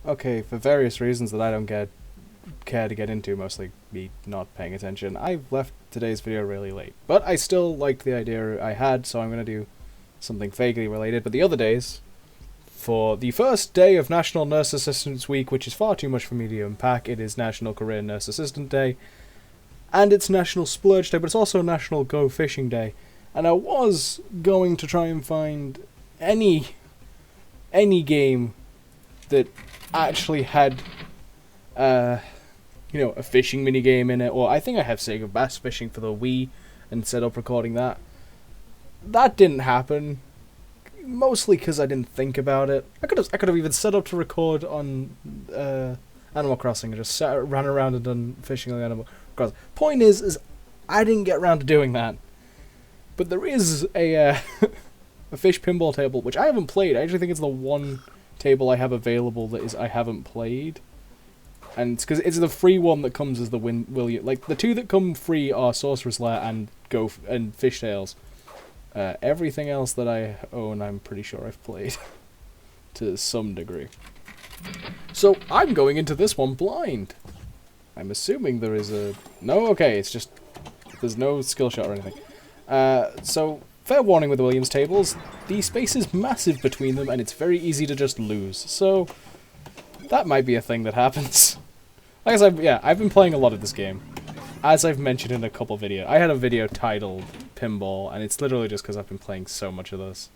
Okay, for various reasons that I don't care to get into, mostly me not paying attention, I've left today's video really late. But I still liked the idea I had, so I'm going to do something vaguely related. But the other days, for the first day of National Nurse Assistants Week, which is far too much for me to unpack, it is National Career Nurse Assistant Day, and it's National Splurge Day, but it's also National Go Fishing Day. And I was going to try and find any game that actually had a fishing minigame in it, or I think I have Sega Bass Fishing for the Wii and set up recording that. That didn't happen, mostly because I didn't think about it. I could have even set up to record on Animal Crossing and just ran around and done fishing on Animal Crossing. Point is I didn't get around to doing that. But there is a a fish pinball table, which I haven't played. I actually think it's the one table I have available that is I haven't played. And it's because it's the free one that comes as the William. Like, the two that come free are Sorcerer's Lair and Fishtails. Everything else that I own, I'm pretty sure I've played to some degree. So I'm going into this one blind. I'm assuming there is a no. Okay, it's just there's no skill shot or anything. So fair warning with the Williams tables, the space is massive between them, and it's very easy to just lose. So that might be a thing that happens. Like I said, yeah, I've been playing a lot of this game. As I've mentioned in a couple videos. I had a video titled Pinball, and it's literally just because I've been playing so much of this.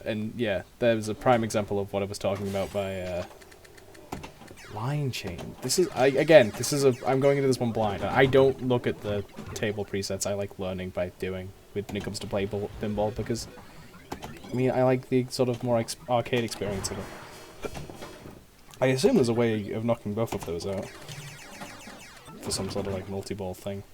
And yeah, there's a prime example of what I was talking about by line chain. This is I'm going into this one blind. I don't look at the table presets. I like learning by doing when it comes to play pinball, because I mean, I like the sort of more arcade experience of it. I assume there's a way of knocking both of those out for some sort of like multi-ball thing.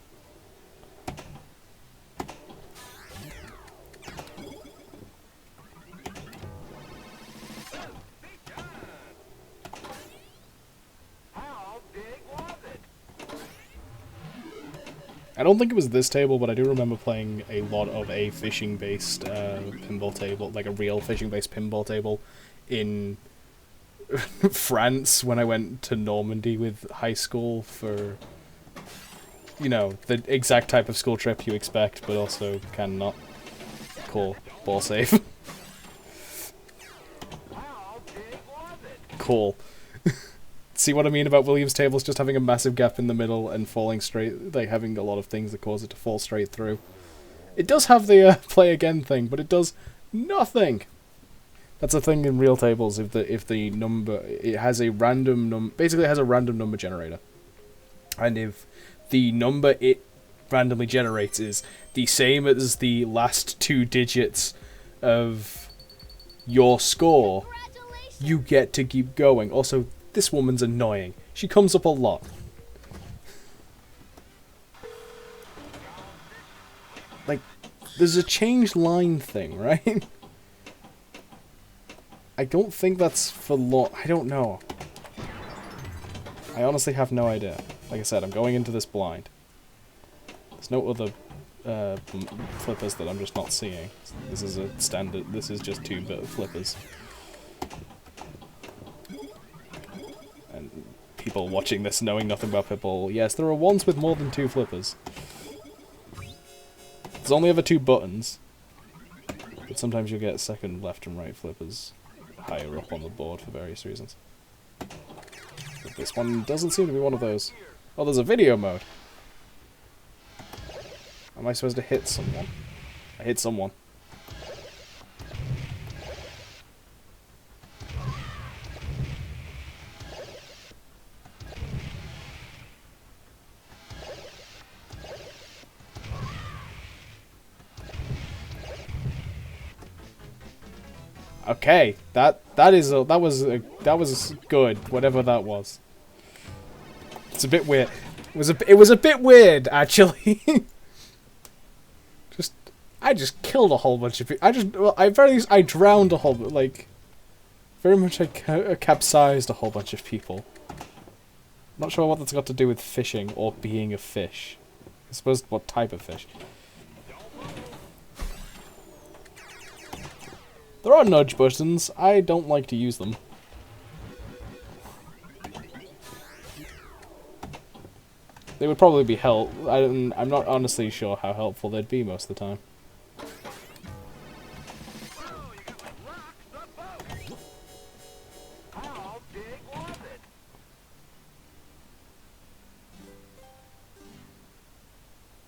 I don't think it was this table, but I do remember playing a lot of a fishing-based pinball table, like a real fishing-based pinball table, in France when I went to Normandy with high school for, you know, the exact type of school trip you expect, but also cannot. Cool. Ball safe. Cool. See what I mean about Williams tables just having a massive gap in the middle and falling straight, like having a lot of things that cause it to fall straight through. It does have the play again thing, but it does nothing. That's a thing in real tables. If the number, it has a random basically it has a random number generator, and if the number it randomly generates is the same as the last two digits of your score, you get to keep going. Also, this woman's annoying. She comes up a lot. Like, there's a change line thing, right? I don't think that's for I don't know. I honestly have no idea. Like I said, I'm going into this blind. There's no other flippers that I'm just not seeing. This is a standard. This is just two flippers. And people watching this knowing nothing about pinball, yes, there are ones with more than two flippers. There's only ever two buttons, but sometimes you'll get second, left, and right flippers higher up on the board for various reasons. But this one doesn't seem to be one of those. Oh, there's a video mode. Am I supposed to hit someone? I hit someone. Okay, that was good. Whatever that was. It's a bit weird. It was a bit weird, actually. I just killed a whole bunch of people. I drowned a whole, like, very much I capsized a whole bunch of people. Not sure what that's got to do with fishing or being a fish. I suppose what type of fish. There are nudge buttons. I don't like to use them. They would probably be I'm not honestly sure how helpful they'd be most of the time.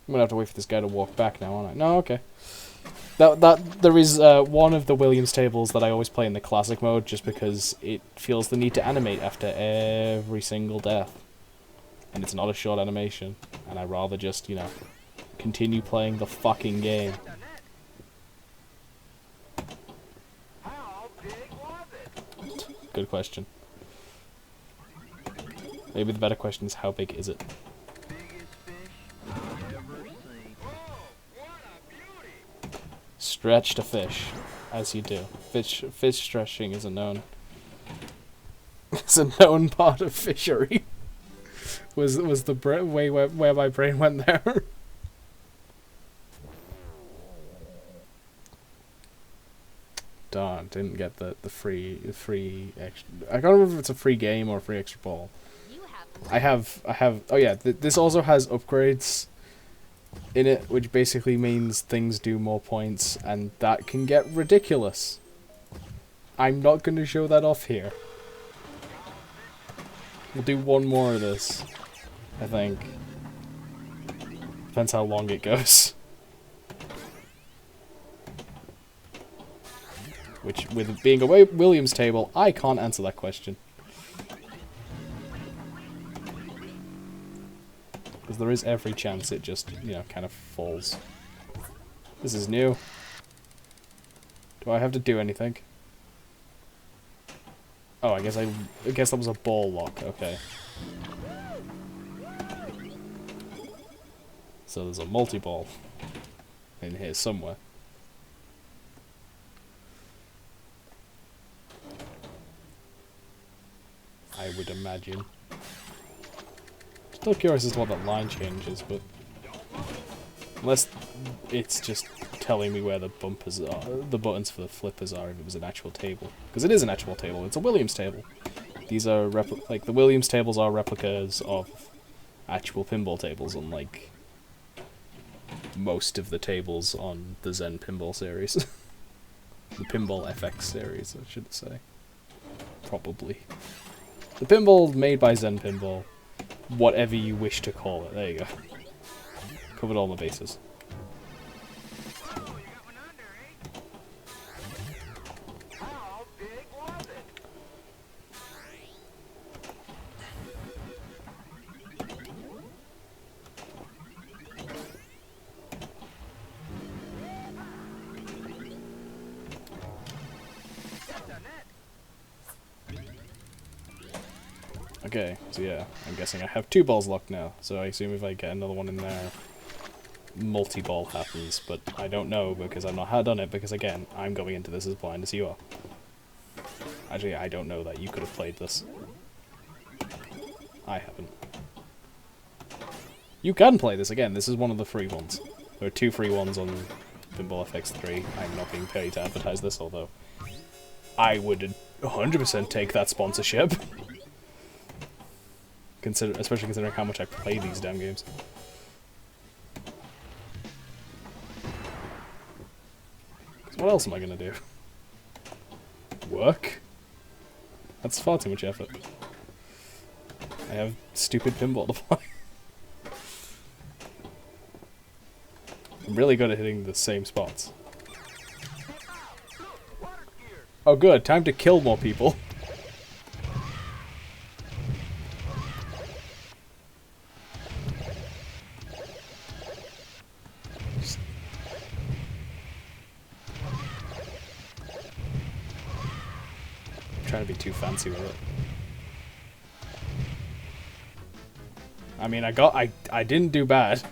I'm gonna have to wait for this guy to walk back now, aren't I? No, okay. There is one of the Williams tables that I always play in the classic mode just because it feels the need to animate after every single death. And it's not a short animation, and I'd rather just, you know, continue playing the fucking game. Good question. Maybe the better question is, how big is it? Stretch to fish, as you do. Fish stretching is a known... It's a known part of fishery. was the way where my brain went there. Darn, didn't get the free extra... I can't remember if it's a free game or a free extra ball. I have... Oh yeah, this also has upgrades in it, which basically means things do more points, and that can get ridiculous. I'm not going to show that off here. We'll do one more of this, I think. Depends how long it goes. Which, with it being a Williams table, I can't answer that question. Because there is every chance it just, you know, kind of falls. This is new. Do I have to do anything? Oh, I guess that was a ball lock, okay. So there's a multi-ball in here somewhere. I would imagine. Still curious as to what that line change is, but unless it's just telling me where the bumpers are, the buttons for the flippers are, if it was an actual table, because it is an actual table. It's a Williams table. These are like the Williams tables are replicas of actual pinball tables, unlike most of the tables on the Zen Pinball series. The Pinball FX series, I should say. Probably. The pinball made by Zen Pinball. Whatever you wish to call it. There you go. Covered all my bases. Okay, so yeah, I'm guessing I have 2 balls locked now, so I assume if I get another one in there, multi-ball happens, but I don't know because I've not done it, because again, I'm going into this as blind as you are. Actually, I don't know that you could have played this. I haven't. You can play this, again, this is one of the free ones. There are 2 free ones on Pinball FX3. I'm not being paid to advertise this, although I would 100% take that sponsorship. Especially considering how much I play these damn games. What else am I gonna do? Work? That's far too much effort. I have stupid pinball to play. I'm really good at hitting the same spots. Oh good, time to kill more people. Trying to be too fancy with it. I mean, I didn't do bad.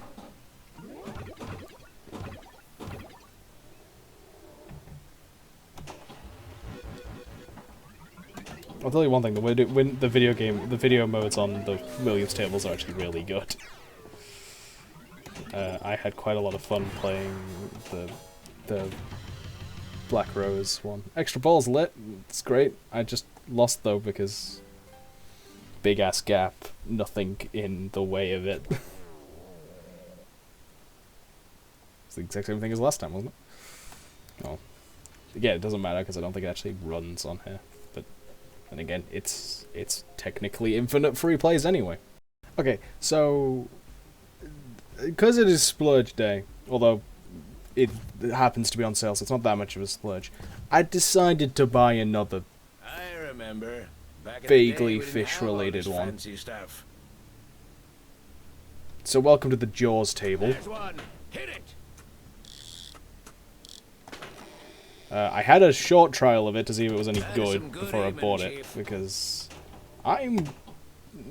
I'll tell you one thing: the video modes on the Williams tables are actually really good. I had quite a lot of fun playing the Black Rose one. Extra balls lit. It's great. I just lost though because big ass gap, nothing in the way of it. It's the exact same thing as last time, wasn't it? Oh. Yeah, it doesn't matter because I don't think it actually runs on here. But then again, it's technically infinite free plays anyway. Okay, so because it is Splurge Day, although it happens to be on sale, so it's not that much of a splurge, I decided to buy another vaguely fish-related one. So welcome to the Jaws table. I had a short trial of it to see if it was any good before I bought it, because I'm,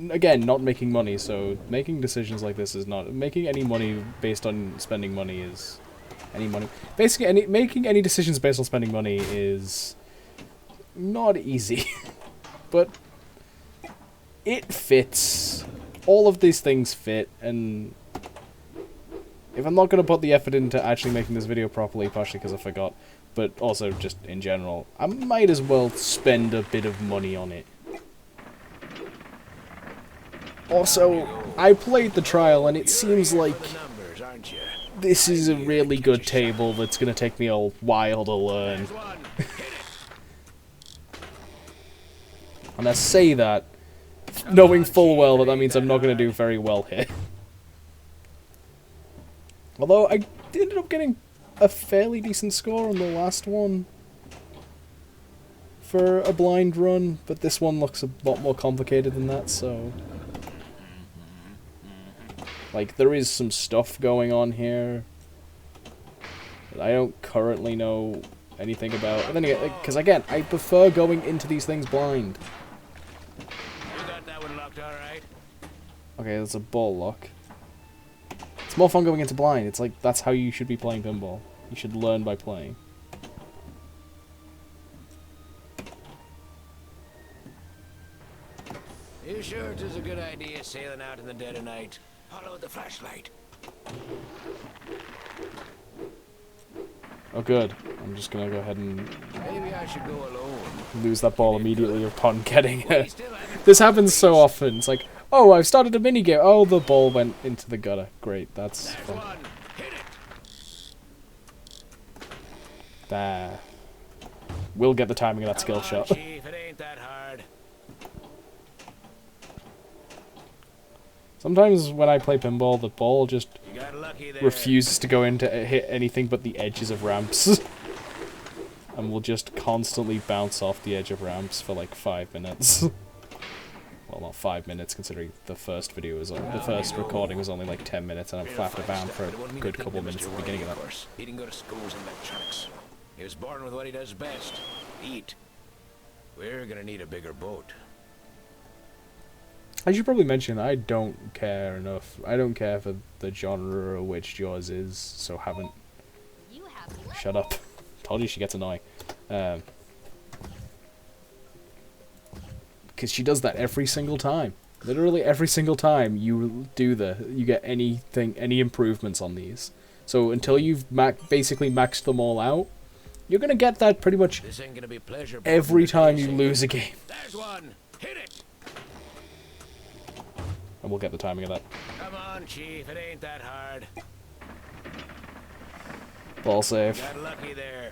again, not making money, so making decisions like this is not... Making any money based on spending money is... Basically, making any decisions based on spending money is not easy. But it fits. All of these things fit, and if I'm not going to put the effort into actually making this video properly, partially because I forgot, but also just in general, I might as well spend a bit of money on it. Also, I played the trial, and it seems like this is a really good table that's going to take me a while to learn. And I say that, knowing full well that that means I'm not going to do very well here. Although, I ended up getting a fairly decent score on the last one for a blind run, but this one looks a lot more complicated than that, so... Like, there is some stuff going on here that I don't currently know anything about. And then again, because again, I prefer going into these things blind. You got that one locked, all right? Okay, that's a ball lock. It's more fun going into blind. It's like, that's how you should be playing pinball. You should learn by playing. You sure it is a good idea sailing out in the dead of night? Follow the flashlight. Oh good. I'm just gonna go ahead and Maybe I should go alone. lose that ball immediately upon getting it. This happens so often. It's like, oh, I've started a minigame. Oh, the ball went into the gutter. Great, that's fun. There. We'll get the timing of that skill shot. Chief, it ain't that hard. Sometimes when I play pinball, the ball just You got lucky there. refuses to go into hit anything but the edges of ramps. And will just constantly bounce off the edge of ramps for like 5 minutes. Well, not 5 minutes, considering the first video was the first recording was only like 10 minutes, and I'm flapped about for a good couple minutes at the beginning of that. He didn't go to schools in electronics. He was born with what he does best: eat. We're gonna need a bigger boat. I should probably mention I don't care enough. I don't care for the genre which Jaws is, so haven't. Shut up. Told you she gets annoying. Because she does that every single time. Literally every single time you get any improvements on these. So until you've basically maxed them all out, you're gonna get that pretty much every time you lose a game. There's one. Hit it. And we'll get the timing of that. Come on, Chief. It ain't that hard. Ball save. Got lucky there.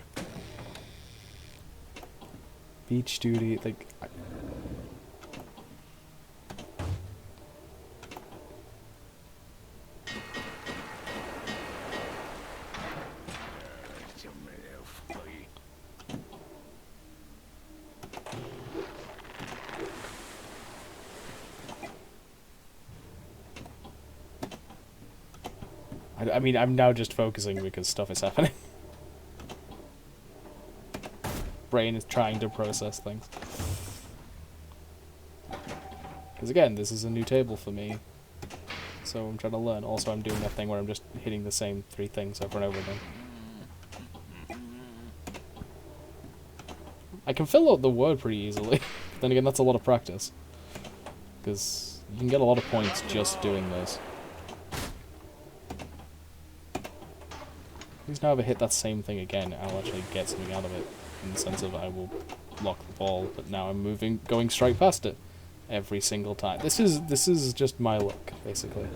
Beach duty, like... I mean, I'm now just focusing because stuff is happening. Brain is trying to process things. Because again, this is a new table for me. So I'm trying to learn. Also, I'm doing that thing where I'm just hitting the same 3 things over and over again. I can fill out the word pretty easily. Then again, that's a lot of practice. Because you can get a lot of points just doing this. At least now if I hit that same thing again, I'll actually get something out of it. In the sense of I will block the ball, but now I'm going straight past it. every single time. This is just my luck, basically.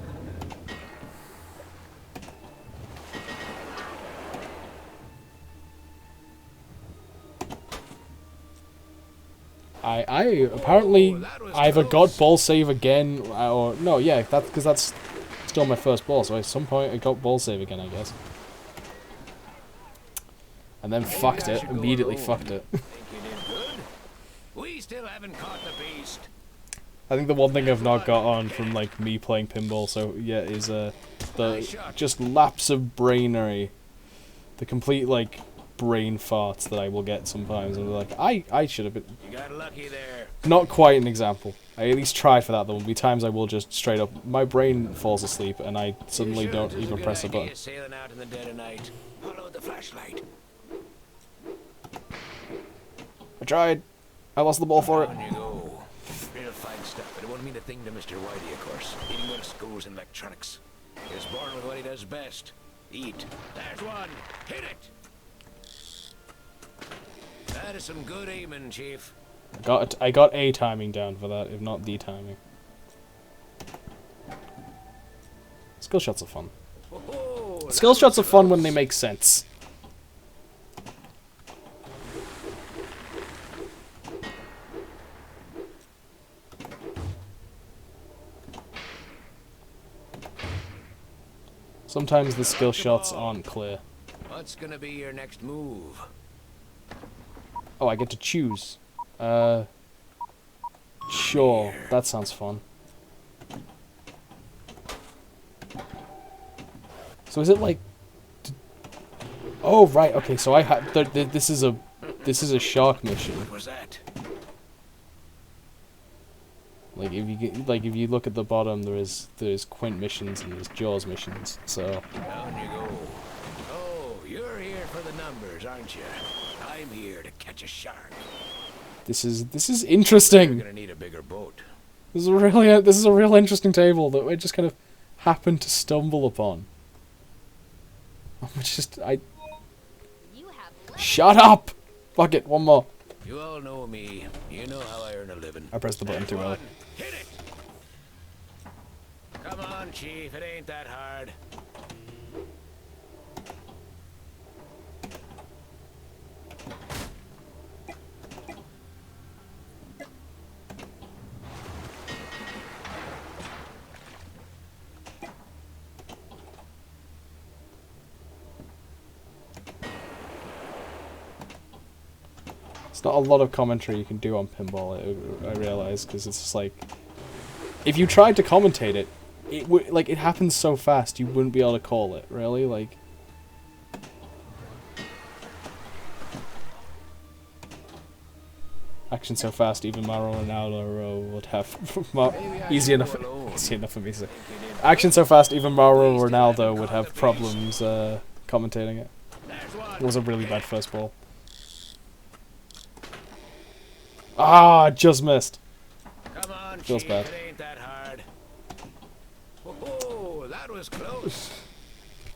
I apparently either got ball save again, or no, yeah, because that's still my first ball. So at some point I got ball save again, I guess. And then fucked it. Immediately fucked it. We still haven't caught the beast. I think the one thing I've not got on from like me playing pinball so yet is the just lapse of brainery, the complete like brain farts that I will get sometimes, and like I should have been. You got lucky there. Not quite an example. I at least tried for that. There will be times I will just straight up my brain falls asleep and I suddenly don't even press a button. Sailing out in the dead of night. Follow the flashlight. I tried. I lost the ball for it. On you go. Real fine stuff, but it won't mean a thing to Mr. Whitey, of course. He didn't go to schools in electronics. He was born with what he does best. Eat. There's one. Hit it. That is some good aiming, Chief. I got a timing down for that, if not the timing. Skill shots are fun. Whoa, Skill shots are fun when they make sense. Sometimes the skill shots aren't clear. What's gonna be your next move? Oh, I get to choose. Sure, that sounds fun. So is it like? Oh right, okay. So I have. This is a shark mission. What was that? Like if you look at the bottom, there's Quint missions and there's Jaws missions. So. Down you go. Oh, you're here for the numbers, aren't you? I'm here to catch a shark. This is interesting. You're gonna need a bigger boat. This is a real interesting table that I just kind of happened to stumble upon. Shut up! Fuck it, one more. You all know me. You know how I earn a living. I pressed the button too early. Hit it! Come on, Chief. It ain't that hard. It's not a lot of commentary you can do on pinball, I realize, because it's just like, if you tried to commentate it, it happens so fast you wouldn't be able to call it, really, like. Action so fast, even Mauro Ronaldo would have easy enough for me to say. Action so fast, even Mauro Ronaldo would have problems commentating it. It was a really bad first ball. Ah, just missed. Come on, Feels Chief, bad. It ain't that hard. Whoa, that was close.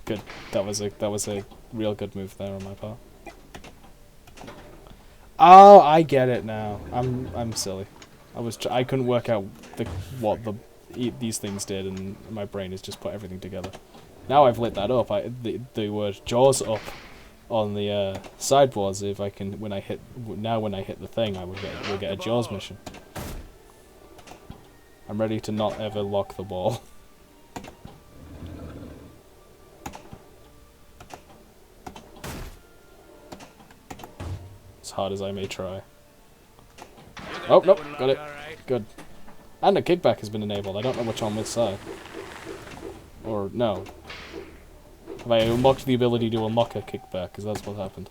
Good. That was a real good move there on my part. Oh, I get it now. I'm silly. I couldn't work out what these things did, and my brain has just put everything together. Now I've lit that up. The word Jaws up on the sideboards. If I can, when I hit the thing, I will get a Jaws mission. I'm ready to not ever lock the ball. As hard as I may try. Oh, nope, got it. Good. And a kickback has been enabled. I don't know which on which side. Or, no. Have I unlocked the ability to unlock a kickback? Because that's what happened.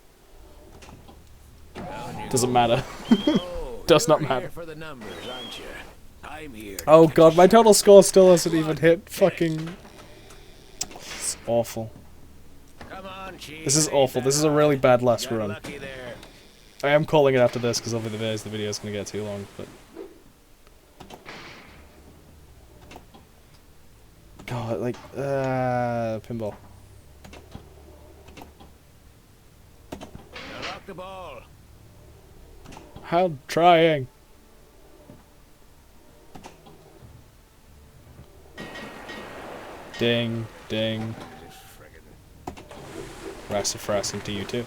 Doesn't matter. Does not matter. For the numbers, aren't you? I'm here. Oh god, my total score still hasn't even hit fucking... It's awful. Come on, Chief. This is awful. This is a really bad last run. I am calling it after this because otherwise the video is going to get too long, but... God, like, pinball. Lock the ball. I'm trying. Ding, ding. Rassifrassing to you too.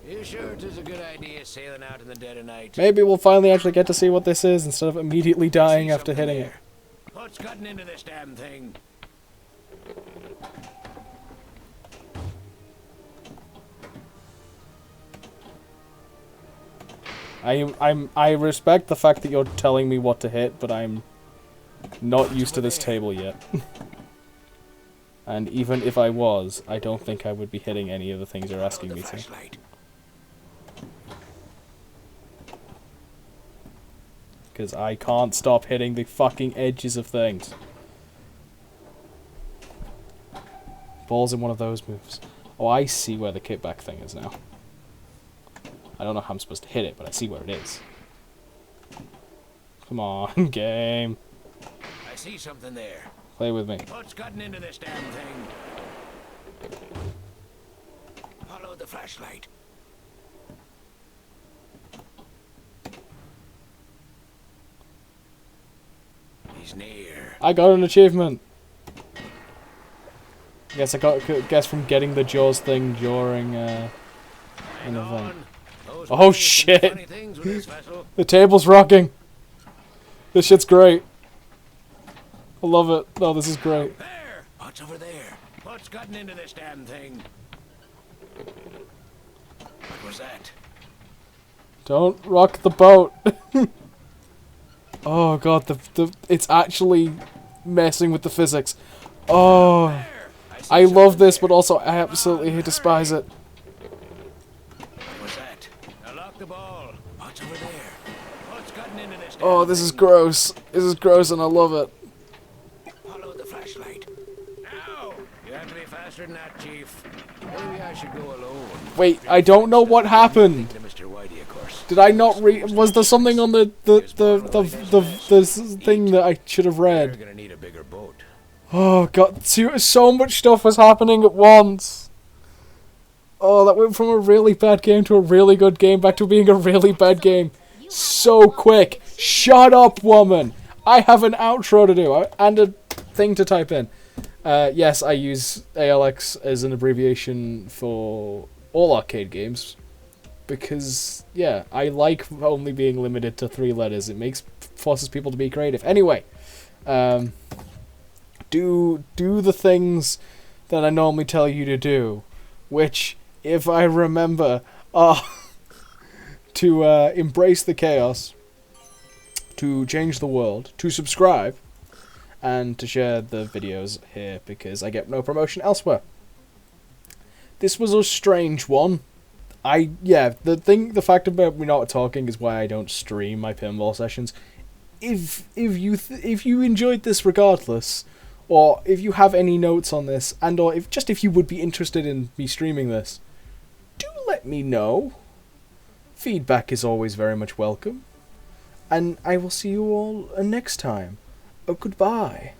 You sure it is a good idea sailing out in the dead of night? Maybe we'll finally actually get to see what this is instead of immediately dying after hitting it. What's cutting into this damn thing? I respect the fact that you're telling me what to hit, but I'm not used to this table yet. And even if I was, I don't think I would be hitting any of the things you're asking me to. Because I can't stop hitting the fucking edges of things. Ball's in one of those moves. Oh, I see where the kickback thing is now. I don't know how I'm supposed to hit it, but I see where it is. Come on, game. I see something there. Play with me. What's cutting into this damn thing? Follow the flashlight. He's near. I got an achievement. Guess I got from getting the Jaws thing during an event. Oh shit! The table's rocking. This shit's great. I love it. Oh, this is great. There! What's over there? What's gotten into this damn thing? What was that? Don't rock the boat. Oh god, it's actually messing with the physics. Oh, I love this, but also I absolutely despise it. What was that? Now lock the ball. What's over there? What's gotten into this? Oh, this is gross. This is gross, and I love it. Follow the flashlight. Now you have to be faster than that, Chief. Maybe I should go alone. Wait, I don't know what happened. Did I not read? Was there something on the thing that I should have read? You're gonna need a bigger boat. Oh god, so much stuff was happening at once. Oh, that went from a really bad game to a really good game back to being a really bad game. So quick. Shut up, woman. I have an outro to do and a thing to type in. Yes, I use ALX as an abbreviation for all arcade games. Because, yeah, I like only being limited to 3 letters. It forces people to be creative. Anyway, do the things that I normally tell you to do, which, if I remember, are to embrace the chaos, to change the world, to subscribe, and to share the videos here because I get no promotion elsewhere. This was a strange one. The fact about me not talking is why I don't stream my pinball sessions. If you enjoyed this regardless, or if you have any notes on this, and or if you would be interested in me streaming this, do let me know. Feedback is always very much welcome, and I will see you all next time. Oh, goodbye.